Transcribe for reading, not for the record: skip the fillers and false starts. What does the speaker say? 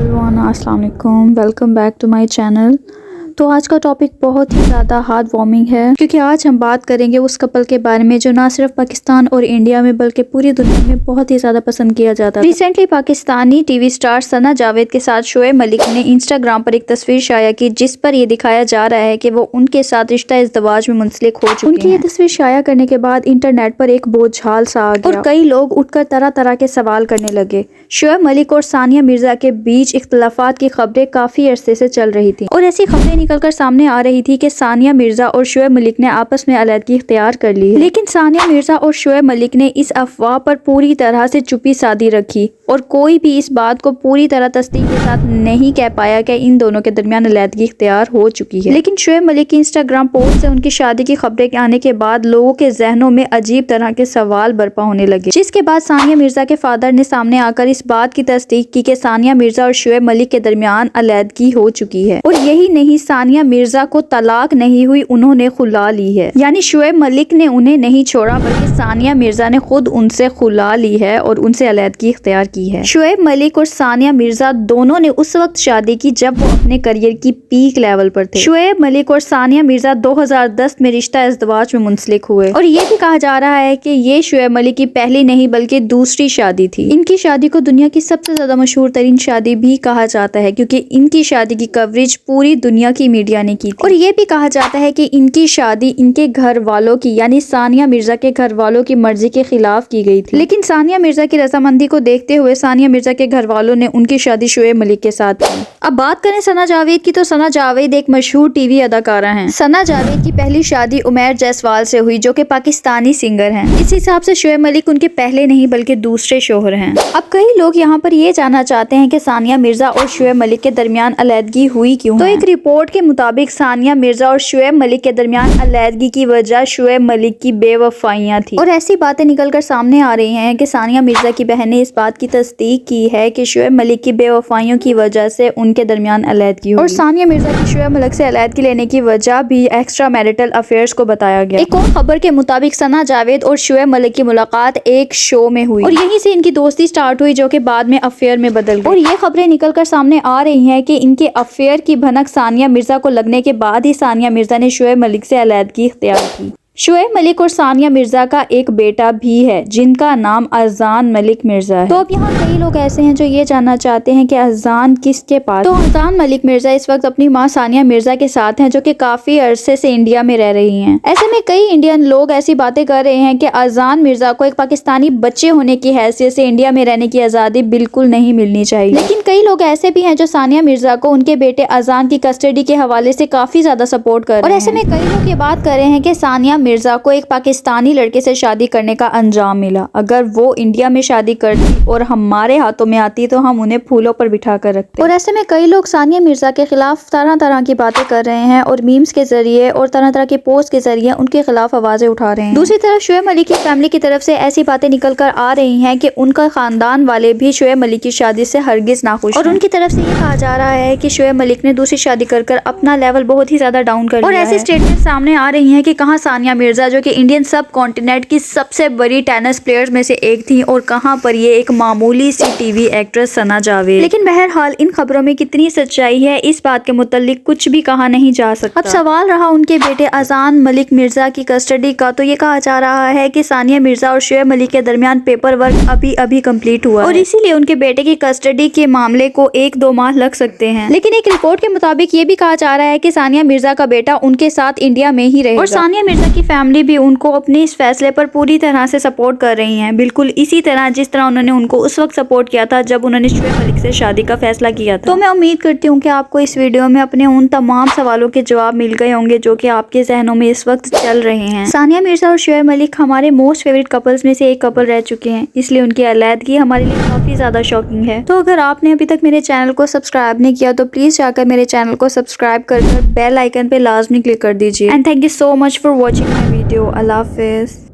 Everyone, अस्सलाम वालेकुम, welcome back to my channel. तो आज का टॉपिक बहुत ही ज़्यादा हार्ट वार्मिंग है, क्योंकि आज हम बात करेंगे उस कपल के बारे में जो ना सिर्फ पाकिस्तान और इंडिया में बल्कि पूरी दुनिया में बहुत ही ज़्यादा पसंद किया जाता है। रिसेंटली पाकिस्तानी टीवी स्टार सना जावेद के साथ शोएब मलिक ने इंस्टाग्राम पर एक तस्वीर शाया की, जिस पर यह दिखाया जा रहा है कि वो उनके साथ रिश्ता इज़्दिवाज में मुंसलिक हो चुके हैं। उनकी ये तस्वीर शाया करने के बाद इंटरनेट पर एक बोझाल सा आ गया और कई लोग उठकर तरह तरह के सवाल करने लगे। शोएब मलिक और सानिया मिर्जा के बीच इख्तिलाफात की खबरें काफी अरसे से चल रही थी और ऐसी खबरें निकलकर सामने आ रही थी कि सानिया मिर्जा और शोएब मलिक ने आपस में अलहदगी इख्तियार कर ली है। लेकिन सानिया मिर्जा और शोएब मलिक ने इस अफवाह पर पूरी तरह से चुप्पी साधी रखी और कोई भी इस बात को पूरी तरह तस्दीक के साथ नहीं कह पाया कि इन दोनों के दरमियान अलहदगी इख्तियार हो चुकी है। लेकिन शोएब मलिक की इंस्टाग्राम पोस्ट से उनकी शादी की खबरें आने के बाद लोगों के जहनों में अजीब तरह के सवाल बर्पा होने लगे, जिसके बाद सानिया मिर्जा के फादर ने सामने आकर इस बात की तस्दीक की कि सानिया मिर्जा और शोएब मलिक के दरमियान अलहदगी हो चुकी है। और यही नहीं, सानिया मिर्जा को तलाक नहीं हुई, उन्होंने खुला ली है। यानी शोएब मलिक ने उन्हें नहीं छोड़ा बल्कि सानिया मिर्जा ने खुद उनसे खुला ली है और उनसे अलहदगी इख्तियार की है। शोएब मलिक और सानिया मिर्जा दोनों ने उस वक्त शादी की जब वो अपने करियर की पीक लेवल पर थे। शोएब मलिक और सानिया मिर्जा 2010 में रिश्ता इज़्दिवाज में मुंसलिक हुए और ये भी कहा जा रहा है कि ये शोएब मलिक की पहली नहीं बल्कि दूसरी शादी थी। इनकी शादी को दुनिया की सबसे ज्यादा मशहूर तरीन शादी भी कहा जाता है, क्योंकि इनकी शादी की कवरेज पूरी दुनिया की मीडिया ने की थी। और ये भी कहा जाता है कि इनकी शादी इनके घर वालों की यानी सानिया मिर्जा के घर वालों की मर्जी के खिलाफ की गई थी। लेकिन सानिया मिर्जा की रजामंदी को देखते हुए सानिया मिर्जा के घर वालों ने उनकी शादी शोएब मलिक के साथ की। अब बात करें सना जावेद की, तो सना जावेद एक मशहूर टीवी अदाकारा हैं। सना जावेद की पहली शादी उमैर जायसवाल से हुई, जो कि पाकिस्तानी सिंगर हैं। इस हिसाब से शोएब मलिक उनके पहले नहीं बल्कि दूसरे शोहर हैं। अब कई लोग यहाँ पर ये जानना चाहते हैं कि सानिया मिर्जा और शोएब मलिक के दरमियान अलहदगी हुई क्यों। तो एक रिपोर्ट के मुताबिक सानिया मिर्जा और शोएब मलिक के दरमियान अलहदगी की वजह शोएब मलिक की बेवफाइयां थी। और ऐसी बातें निकलकर सामने आ रही हैं कि सानिया मिर्जा की बहन ने इस बात की तस्दीक की है कि शोएब मलिक की बेवफाइयों की वजह से उनके दरमियान अलहदगी हुई। और सानिया मिर्जा की शोएब मलिक से अलहदगी लेने की वजह भी एक्स्ट्रा मैरिटल अफेयर्स को बताया गया। एक और खबर के मुताबिक सना जावेद और शोएब मलिक की मुलाकात एक शो में हुई और यहीं से इनकी दोस्ती स्टार्ट हुई, जो कि बाद में अफेयर में बदल गई। और ये खबरें निकलकर सामने आ रही हैं कि इनके अफेयर की भनक सानिया मिर्जा को लगने के बाद ही सानिया मिर्जा ने शोएब मलिक से अलहदगी इख्तियार की। शोएब मलिक और सानिया मिर्जा का एक बेटा भी है, जिनका नाम अजान मलिक मिर्जा है। तो अब यहाँ कई लोग ऐसे हैं जो ये जानना चाहते हैं कि अजान किसके पास। तो अजान मलिक मिर्जा इस वक्त अपनी माँ सानिया मिर्जा के साथ हैं, जो कि काफी अरसे से इंडिया में रह रही हैं। ऐसे में कई इंडियन लोग ऐसी बातें कर रहे हैं कि अजान मिर्जा को एक पाकिस्तानी बच्चे होने की हैसियत से इंडिया में रहने की आज़ादी बिल्कुल नहीं मिलनी चाहिए। लेकिन कई लोग ऐसे भी हैं जो सानिया मिर्जा को उनके बेटे अजान की कस्टडी के हवाले से काफी ज्यादा सपोर्ट कर रहे हैं। और ऐसे में कई लोग ये बात कर रहे हैं कि सानिया मिर्जा को एक पाकिस्तानी लड़के से शादी करने का अंजाम मिला। अगर वो इंडिया में शादी करती और हमारे हाथों में आती तो हम उन्हें फूलों पर बिठा कर रखते। और ऐसे में कई लोग सानिया मिर्जा के खिलाफ तरह तरह की बातें कर रहे हैं और मीम्स के जरिए और तरह तरह के पोस्ट के जरिए उनके खिलाफ आवाजें उठा रहे हैं। दूसरी तरफ शोएब मलिक की फैमिली की तरफ से ऐसी बातें निकल कर आ रही हैं कि उनका खानदान वाले भी शोएब मलिक की शादी से हरगिज नाखुश और उनकी तरफ से ये कहा जा रहा है कि शोएब मलिक ने दूसरी शादी कर अपना लेवल बहुत ही ज्यादा डाउन कर लिया है। और ऐसी स्टेटमेंट सामने आ रही है कि कहाँ सानिया मिर्जा, जो कि इंडियन सब कॉन्टिनेंट की सबसे बड़ी टेनिस प्लेयर्स में से एक थी, और कहां पर ये एक मामूली सी टीवी एक्ट्रेस सना जावेद। लेकिन बहरहाल इन खबरों में कितनी सच्चाई है इस बात के मुतालिक कुछ भी कहा नहीं जा सकता। अब सवाल रहा उनके बेटे अजान मलिक मिर्जा की कस्टडी का, तो ये कहा जा रहा है कि सानिया मिर्जा और शोएब मलिक के दरमियान पेपर वर्क अभी कंप्लीट हुआ और इसीलिए उनके बेटे की कस्टडी के मामले को 1-2 माह लग सकते हैं। लेकिन एक रिपोर्ट के मुताबिक ये भी कहा जा रहा है कि सानिया मिर्जा का बेटा उनके साथ इंडिया में ही रहेगा और सानिया मिर्जा की फैमिली भी उनको अपने इस फैसले पर पूरी तरह से सपोर्ट कर रही हैं, बिल्कुल इसी तरह जिस तरह उन्होंने उनको उस वक्त सपोर्ट किया था जब उन्होंने शोएब मलिक से शादी का फैसला किया था। तो मैं उम्मीद करती हूँ कि आपको इस वीडियो में अपने उन तमाम सवालों के जवाब मिल गए होंगे जो कि आपके जहनों में इस वक्त चल रहे हैं। सानिया मिर्जा और शोएब मलिक हमारे मोस्ट फेवरेट कपल्स में से एक कपल रह चुके हैं, इसलिए उनकी अलहदगी हमारे लिए काफी ज्यादा शॉकिंग है। तो अगर आपने अभी तक मेरे चैनल को सब्सक्राइब नहीं किया तो प्लीज जाकर मेरे चैनल को सब्सक्राइब कर बेल आइकन पे लाजमी क्लिक कर दीजिए। And thank you so much for watching my video. Allah Hafiz.